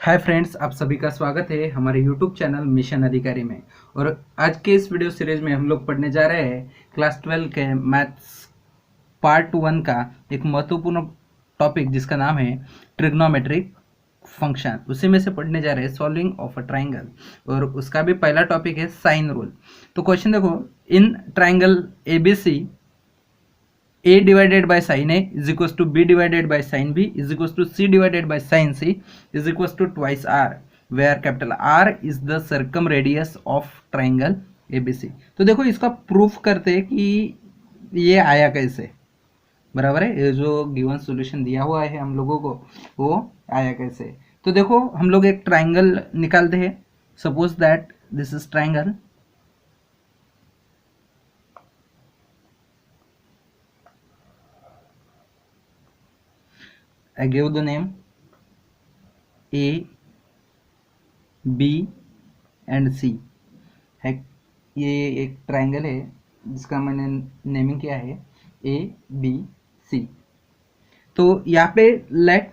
Hi friends, आप सभी का स्वागत है हमारे यूट्यूब चैनल मिशन अधिकारी में। और आज के इस वीडियो सीरीज में हम लोग पढ़ने जा रहे हैं क्लास 12 के मैथ्स पार्ट 1 का एक महत्वपूर्ण टॉपिक जिसका नाम है ट्रिग्नोमेट्रिक फंक्शन। उसी में से पढ़ने जा रहे हैं सॉल्विंग ऑफ अ ट्राइंगल, और उसका भी पहला टॉपिक है साइन रूल। तो क्वेश्चन देखो, in triangle ABC a divided by sin a is equals to b divided by sin b is equals to c divided by sin c is equals to twice r, where capital R is the circumradius of triangle ABC। तो देखो इसका proof करते हैं कि ये आया कैसे। बराबर है, ये जो गिवन सॉल्यूशन दिया हुआ है हम लोगों को वो आया कैसे। तो देखो हम लोग एक ट्राइंगल निकालते हैं। Suppose that this is triangle. I give the name A, B and C है। ये एक ट्राइंगल है जिसका मैंने नेमिंग किया है ए बी सी। तो यहाँ पे let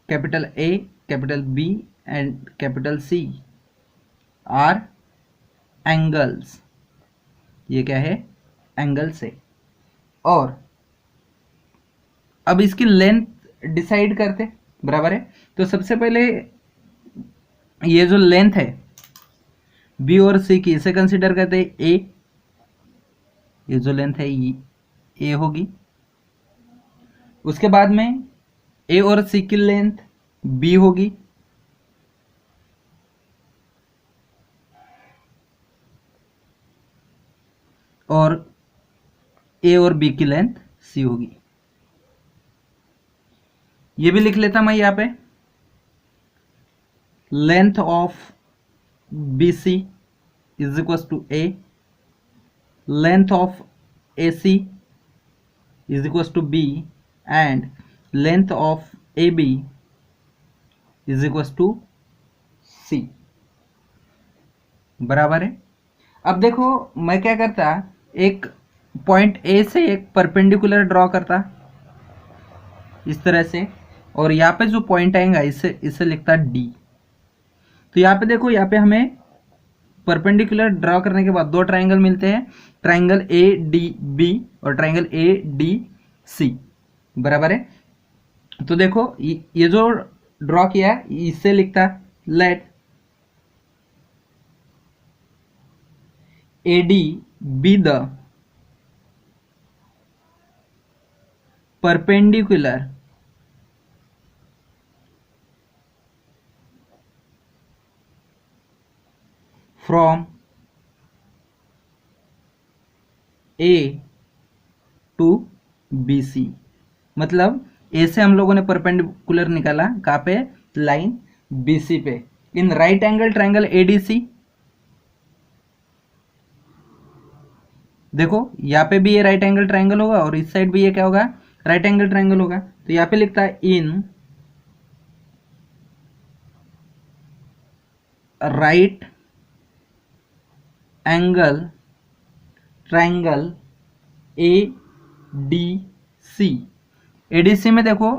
capital A, capital B and capital C are angles. ये क्या है? एंगल्स है। और अब इसकी लेंथ डिसाइड करते। बराबर है। तो सबसे पहले ये जो लेंथ है बी और सी की, इसे कंसिडर करते हैं ए। ये जो लेंथ है ये ए होगी। उसके बाद में ए और सी की लेंथ बी होगी। और ए और बी की लेंथ सी होगी। ये भी लिख लेता मैं यहाँ पे, length of B C is equal to A, length of A C is equal to B and length of A B is equal to C. बराबर है। अब देखो मैं क्या करता, एक पॉइंट ए से एक परपेंडिकुलर ड्रॉ करता इस तरह से, और यहाँ पे जो पॉइंट आएगा इसे इसे लिखता डी। तो यहाँ पे देखो, यहाँ पे हमें परपेंडिकुलर ड्रॉ करने के बाद दो ट्राइंगल मिलते हैं, ट्राइंगल ए डी बी और ट्राइंगल ए डी सी। बराबर है। तो देखो ये जो ड्रॉ किया है इससे लिखता let A D be the perpendicular from A to BC। मतलब ए से हम लोगों ने परपेंडिकुलर निकाला कहाँ पे? लाइन BC पे, इन राइट एंगल ट्राइंगल ADC। देखो यहाँ पे भी ये राइट एंगल ट्राइंगल होगा और इस साइड भी ये क्या होगा? राइट एंगल ट्राइंगल होगा। तो यहाँ पे लिखता है इन right angle triangle ADC। ADC में देखो,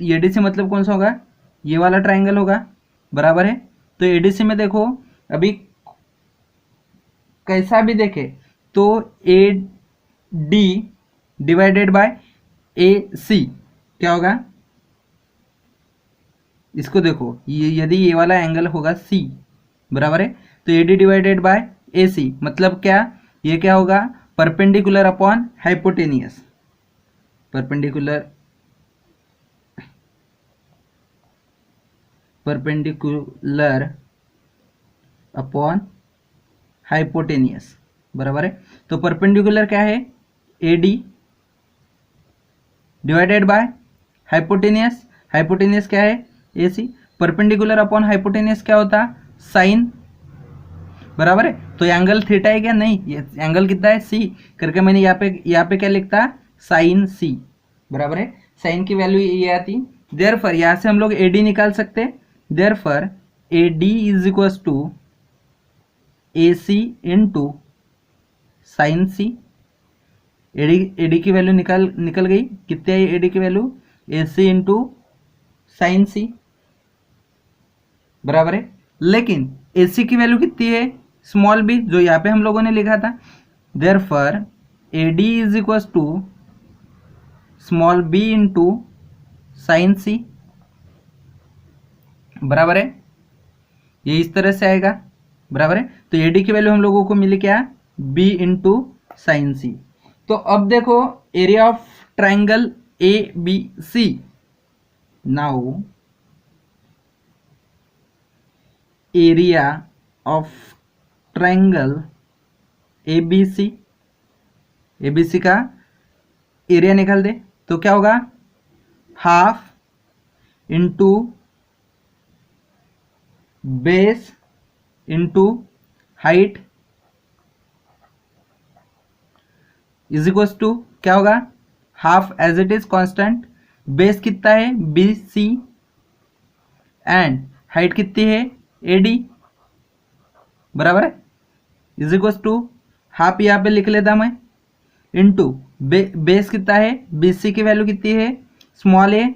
ADC मतलब कौन सा होगा? ये वाला ट्राइंगल होगा। बराबर है। तो ADC में देखो, अभी कैसा भी देखे तो AD डिवाइडेड बाय AC क्या होगा? इसको देखो, ये यदि ये वाला एंगल होगा C। बराबर है। तो AD डिवाइडेड बाय AC मतलब क्या? ये क्या होगा? Perpendicular upon hypotenuse. Perpendicular upon hypotenuse. बराबर है। तो परपेंडिकुलर क्या है? AD divided by hypotenuse. Hypotenuse क्या है? AC। परपेंडिकुलर अपॉन हाइपोटेनियस क्या होता? साइन। बराबर है। तो एंगल थीटा है क्या? नहीं, ये एंगल कितना है? C करके मैंने यहाँ पे क्या लिखता? Sine C। बराबर है। साइन की वैल्यू ये आती। देयरफॉर यहाँ से हम लोग AD निकाल सकते। Therefore AD is equal to AC into sine C। AD की वैल्यू निकल गई। कितने आई एडी की value? A C into sine C, बराबर है। लेकिन ए सी की वैल्यू कितनी है, स्मॉल बी, जो यहाँ पे हम लोगों ने लिखा था। Therefore A D is equal to small b into sine C, बराबर है। ये इस तरह से आएगा, बराबर है। तो ए डी की वैल्यू हम लोगों को मिली क्या, बी इंटू साइन सी। तो अब देखो area of triangle A B C. Now area of triangle A B C, A B C का एरिया निकाल दे तो क्या होगा, half into base into height is equal to क्या होगा, half as it is constant, base कितना है बी सी एंड हाइट कितनी है ए डी, बराबर है। इज इक्वल टू हाफ यहाँ पे लिख लेता मैं, इंटू बेस कितना है बी सी की वैल्यू कितनी है small A,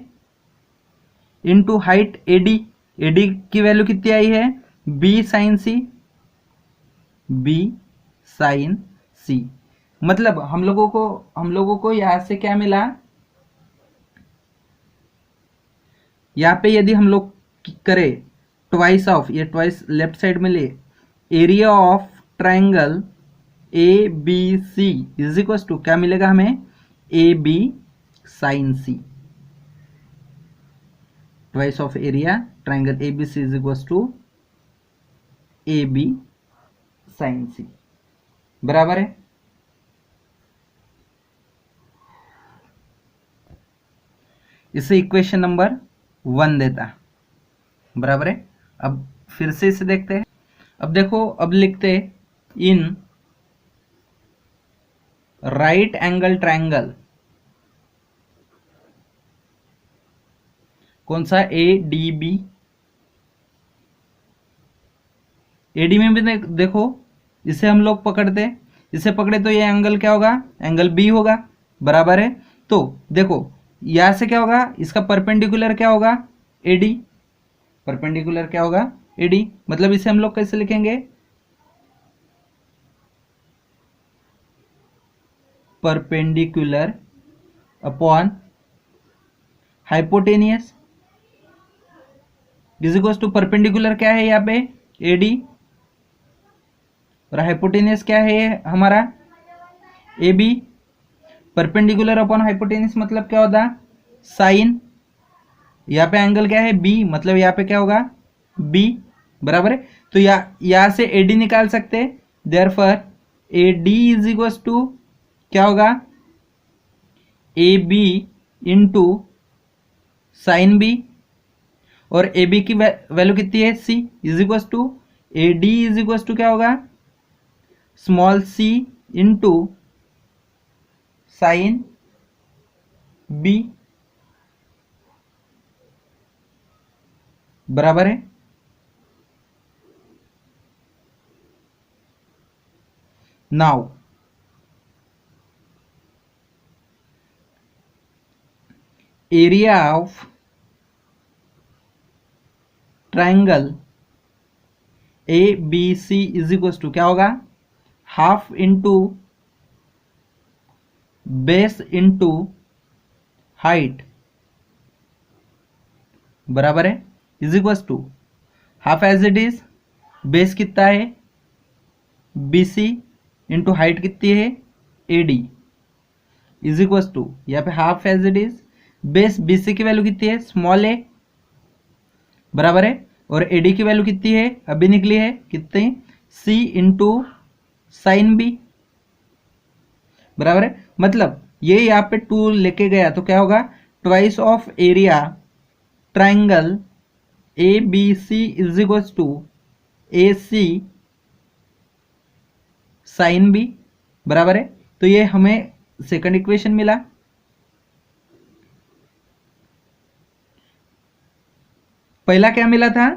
into height A D की वैल्यू कितनी आई है बी साइन सी, बी साइन सी। मतलब हम लोगों को यहां से क्या मिला, यहाँ पे यदि हम लोग करें ट्वाइस ऑफ, ये ट्वाइस लेफ्ट साइड में ले, area of triangle A B C is equal to क्या मिलेगा हमें, A B sine C. Twice of area triangle A B C is equal to A B sine C, बराबर है। इसे equation number 1 देता, बराबर है। अब फिर से इसे देखते हैं। अब देखो, अब लिखते इन राइट एंगल ट्रायंगल, कौन सा, A D B. A D में भी देखो, इसे हम लोग पकड़ते, इसे पकड़े तो ये एंगल क्या होगा, एंगल बी होगा, बराबर है। तो देखो यहां से क्या होगा, इसका परपेंडिकुलर क्या होगा ए डी, परपेंडिकुलर क्या होगा ए डी। मतलब इसे हम लोग कैसे लिखेंगे, perpendicular upon hypotenuse is equal to, perpendicular क्या है यहाँ पे ए डी, और हाइपोटेनियस क्या है हमारा A B. Perpendicular upon hypotenuse मतलब क्या होता, साइन, यहाँ पे एंगल क्या है बी, मतलब यहाँ पे क्या होगा बी, बराबर है। तो यहाँ से ए डी निकाल सकते, therefore A D is equal to क्या होगा, A B into sine B, और ए बी की वैल्यू कितनी है C, is equal to A D is equal to क्या होगा, small c into sine B, बराबर है। Now area of triangle A B C is equal to क्या होगा, half into base into height, बराबर है, is equal to half as it is, base कितना है बी सी इंटू हाइट कितनी है A D, is equal to यहाँ पे half as it is, base B C की वैल्यू कितनी है स्मॉल ए, बराबर है, और ए डी की वैल्यू कितनी है अभी निकली है कितनी, सी इंटू साइन बी, बराबर है। मतलब ये यहाँ पे 2 लेके गया तो क्या होगा, twice of area triangle A B C is equal to A C sine B, बराबर है। तो ये हमें सेकंड इक्वेशन मिला। पहला क्या मिला था,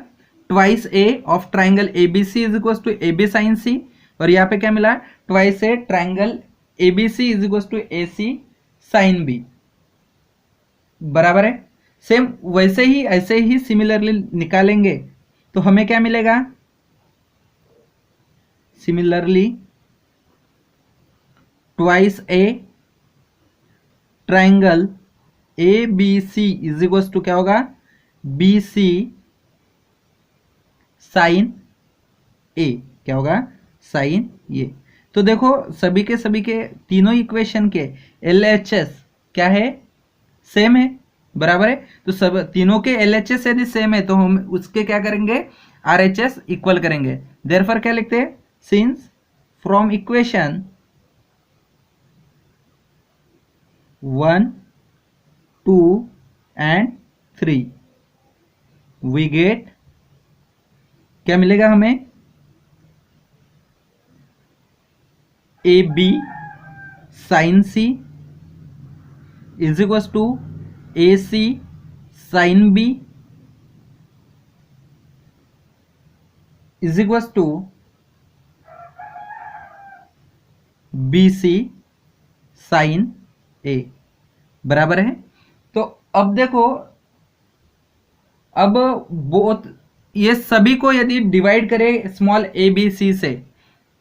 twice A of triangle A B C is equal to A B sine C, और यहाँ पे क्या मिला, twice A triangle A B C is equal to A C sine B, बराबर है। सेम वैसे ही ऐसे ही सिमिलरली निकालेंगे तो हमें क्या मिलेगा, similarly twice A triangle A B C is equal to क्या होगा, बी सी साइन ए, क्या होगा, साइन ए। तो देखो सभी के तीनों इक्वेशन के LHS क्या है, सेम है, बराबर है। तो सब तीनों के LHS यदि सेम है तो हम उसके क्या करेंगे, RHS इक्वल करेंगे। देयरफॉर क्या लिखते हैं, since from equation 1, 2 and 3 we get, क्या मिलेगा हमें, A B sine C is equal to A C sine B is equal to B C sine A, बराबर है। तो अब देखो, अब बोथ ये सभी को यदि डिवाइड करें स्मॉल ए बी सी से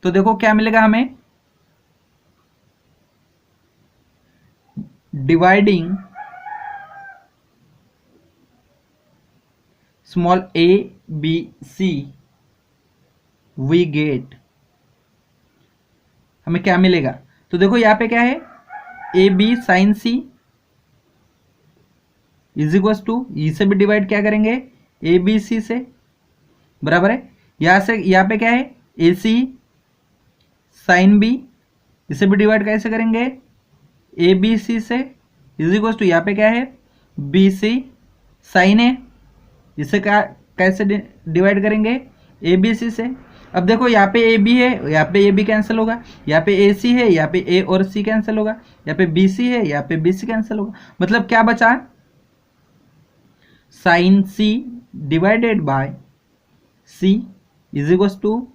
तो देखो क्या मिलेगा हमें, dividing small A B C we get, हमें क्या मिलेगा। तो देखो यहां पे क्या है, A B sine C is equal to, इसे भी डिवाइड क्या करेंगे, ए बी सी से, बराबर है। यहां से यहां पे क्या है, ए सी साइन बी, इसे भी डिवाइड कैसे करेंगे, ए बी सी से, इज इक्वल टू यहाँ पे क्या है, बी सी साइन ए, इसे क्या कैसे डिवाइड करेंगे, ए बी सी से। अब देखो यहाँ पे ए बी है, यहाँ पे ए बी कैंसिल होगा, यहाँ पे ए सी है, यहाँ पे ए और सी कैंसिल होगा, यहाँ पे बी सी है, यहाँ पे बी सी कैंसिल होगा। मतलब क्या बचा, sine C divided by C is equal to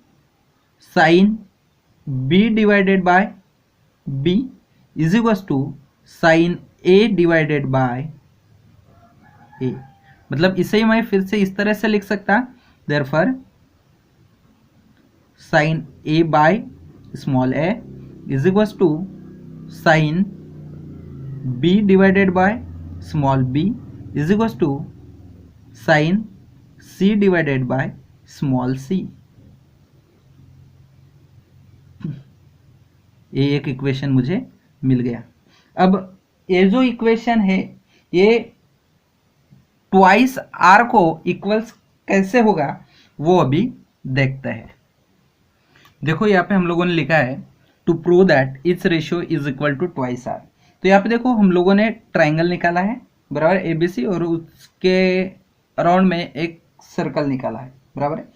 sine B divided by B is equal to sine A divided by A. मतलब इसे ही मैं फिर से इस तरह से लिख सकता, therefore sine A by small A is equal to sine B divided by small B is equal to sine C divided by small c. ये एक इक्वेशन मुझे मिल गया। अब ये जो इक्वेशन है ये ट्वाइस आर को इक्वल्स कैसे होगा वो अभी देखते हैं। देखो यहाँ पे हम लोगों ने लिखा है to prove that it's ratio is equal to twice R. तो यहाँ पे देखो हम लोगों ने ट्राइंगल निकाला है, बराबर, एबीसी, और उसके अराउंड में एक सर्कल निकाला है, बराबर है।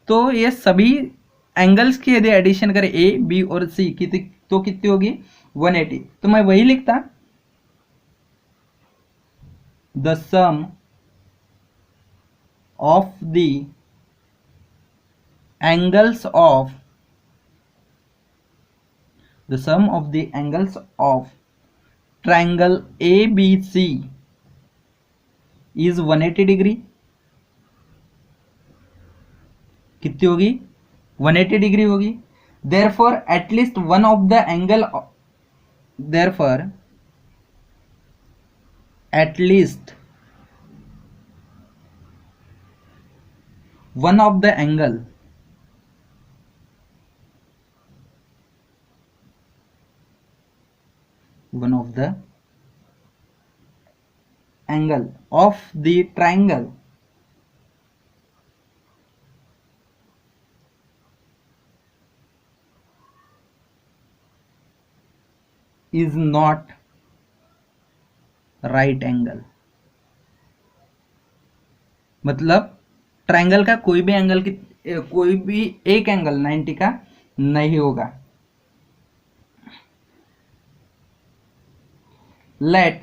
तो ये सभी एंगल्स की यदि एडिशन करें ए बी और सी की तो कितनी होगी, 180। तो मैं वही लिखता, the sum of the angles of the sum of the angles of triangle ABC is 180 degree. कितनी होगी, 180 डिग्री होगी। therefore at least one of the angle, therefore at least one of the angle of the triangle is not right angle। मतलब triangle का कोई भी angle की कोई भी एक एंगल 90 का नहीं होगा। Let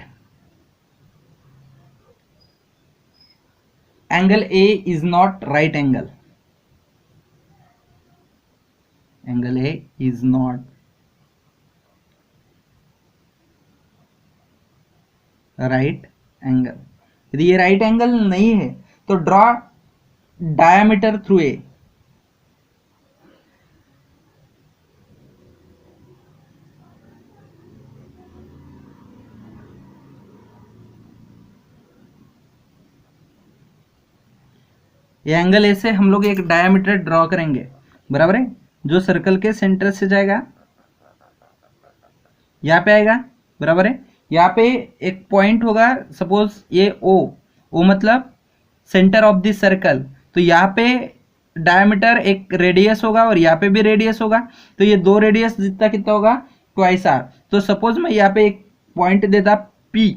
angle A is not right angle, angle A is not right angle. यदि ये राइट एंगल नहीं है तो ड्रॉ डायमीटर थ्रू ए। ये एंगल ए से हम लोग एक डायमीटर ड्रॉ करेंगे, बराबर है, जो सर्कल के सेंटर से जाएगा, यहाँ पे आएगा, बराबर है। यहाँ पे एक पॉइंट होगा, सपोज ये ओ मतलब सेंटर ऑफ द सर्कल, तो यहाँ पे डायमीटर एक रेडियस होगा और यहाँ पे भी रेडियस होगा, तो ये दो रेडियस जितना कितना होगा, ट्वाइस आर। तो सपोज मैं यहाँ पे एक पॉइंट देता P,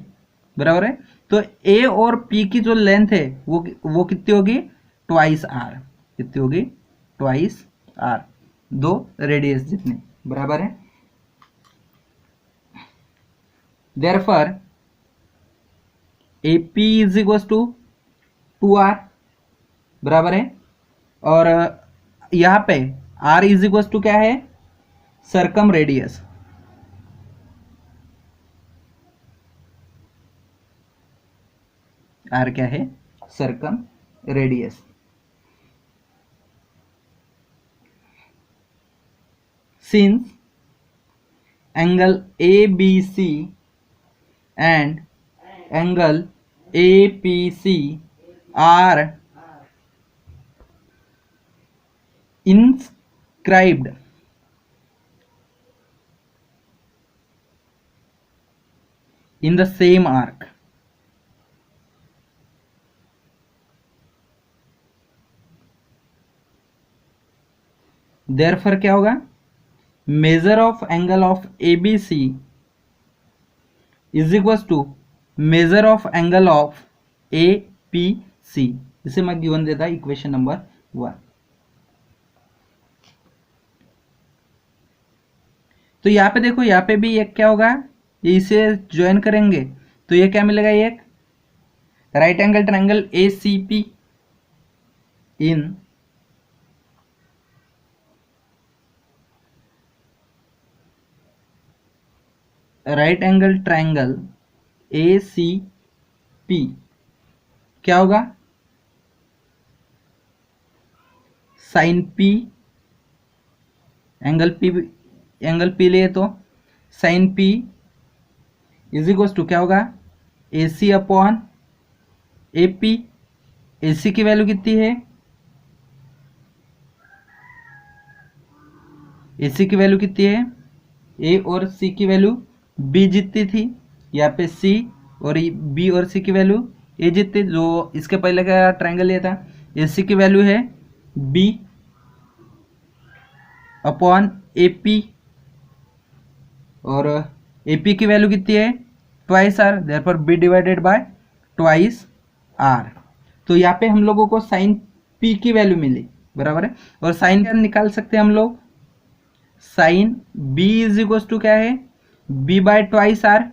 बराबर है, तो A और P की जो लेंथ है वो कितनी होगी, ट्वाइस आर। कितनी होगी, ट्वाइस आर, दो रेडियस जितने, बराबर है। Therefore AP is equal to 2R, बराबर है। और यहाँ पे R इज इक्वल टू क्या है, सर्कम रेडियस। R क्या है, circum radius. Since angle ABC and angle APC are inscribed in the same arc, therefore क्या होगा, measure of angle of ABC is equal to measure of angle of APC। इसे मैं given देता equation number 1। तो यहाँ पे देखो, यहाँ पे भी एक क्या होगा, इसे ज्वाइन करेंगे तो ये क्या मिलेगा, एक right angle triangle ACP in right angle triangle ACP क्या होगा, साइन P, एंगल P लिए तो sine P is equal to क्या होगा, AC अपॉन AP। AC की वैल्यू कितनी है, AC की वैल्यू कितनी है, A और C की वैल्यू B जितनी थी, यहाँ पे C और B और C की वैल्यू A जितनी, जो इसके पहले का ट्रायंगल लिया था। AC की वैल्यू है B अपॉन AP और AP की वैल्यू कितनी है, twice R, therefore B divided by twice R. तो यहाँ पे हम लोगों को साइन P की वैल्यू मिली, बराबर है। और साइन क्या निकाल सकते हैं हम लोग, sine B is equal to क्या है, B बाय ट्वाइस आर,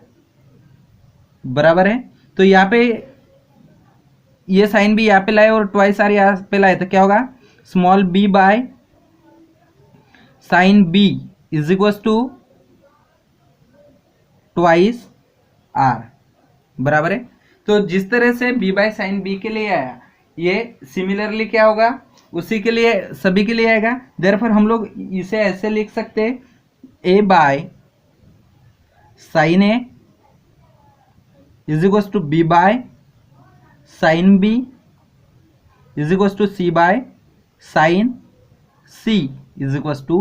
बराबर है। तो यहाँ पे ये साइन B यहाँ पे लाए और ट्वाइस आर यहाँ पे लाए, तो क्या होगा, small b by sine B is equal to twice R, बराबर है। तो जिस तरह से B बाय साइन B के लिए आया, ये सिमिलरली क्या होगा, उसी के लिए सभी के लिए आएगा। देयरफॉर हम लोग इसे ऐसे लिख सकते हैं, A by sine A is equal to B by sine B is equal to C by sine C is equal to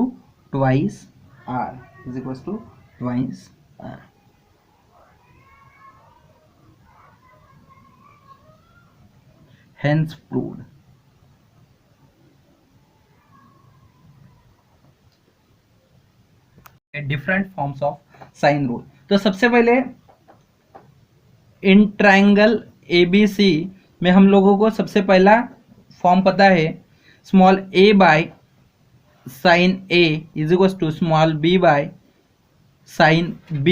twice R is equal to twice R। Hence proved। Different forms of sine rule. तो सबसे पहले in triangle ABC में हम लोगों को सबसे पहला form पता है, small a by sine A is equal to small b by sine B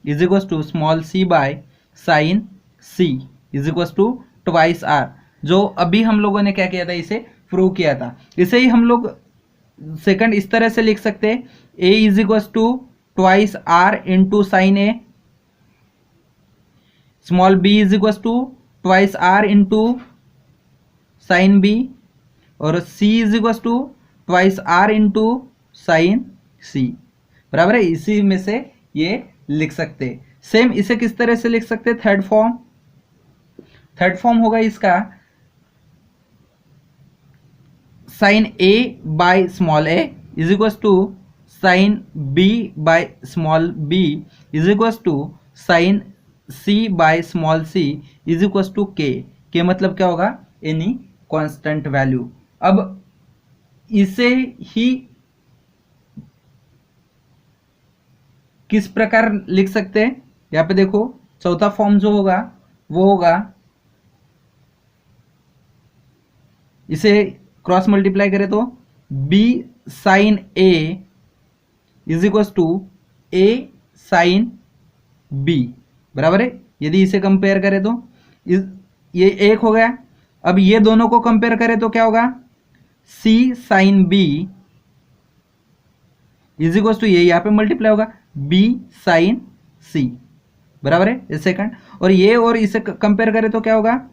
is equal to small c by sine C is equal to twice R। जो अभी हम लोगों ने क्या किया था, इसे प्रूव किया था। इसे ही हम लोग सेकंड इस तरह से लिख सकते हैं, A is equal to twice R into sine A। Small B is equal to twice R into sine B, और C is equal to twice R into sine C, बराबर है। इसी में से ये लिख सकते। सेम इसे किस तरह से लिख सकते? थर्ड फॉर्म होगा इसका sine A by small A is equal to sine B by small B is equal to sine C by small C is equal to K मतलब क्या होगा? Any constant value. अब इसे ही किस प्रकार लिख सकते हैं? यहां पे देखो, चौथा फॉर्म जो होगा वो होगा, इसे क्रॉस मल्टीप्लाई करें तो b sine a is equal to a sine b, बराबर है। यदि इसे कंपेयर करें तो ये एक हो गया। अब ये दोनों को कंपेयर करें तो क्या होगा? c sine b is equal to ये यहां पे मल्टीप्लाई होगा b साइन c, बराबर है। ये सेकंड, और इसे कंपेयर करें तो क्या होगा?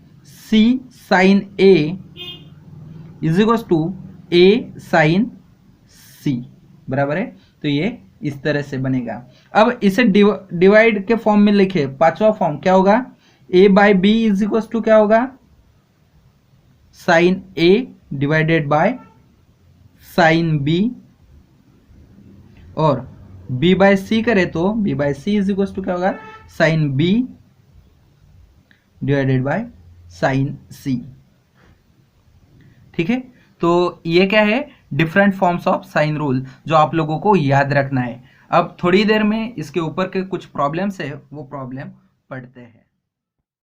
c sine a is equal to a sine c, बराबर है। तो ये इस तरह से बनेगा। अब इसे डिवाइड के फॉर्म में लिखे, पांचवा फॉर्म क्या होगा? a by B is equal to क्या होगा? Sine a divided by sine b, और b बाय सी करे तो b by C is equal to क्या होगा? Sine b divided by sine c। ठीक है, तो ये क्या है? Different forms of sine rule जो आप लोगों को याद रखना है। अब थोड़ी देर में इसके ऊपर के कुछ प्रॉब्लम्स है, वो प्रॉब्लम पढ़ते हैं।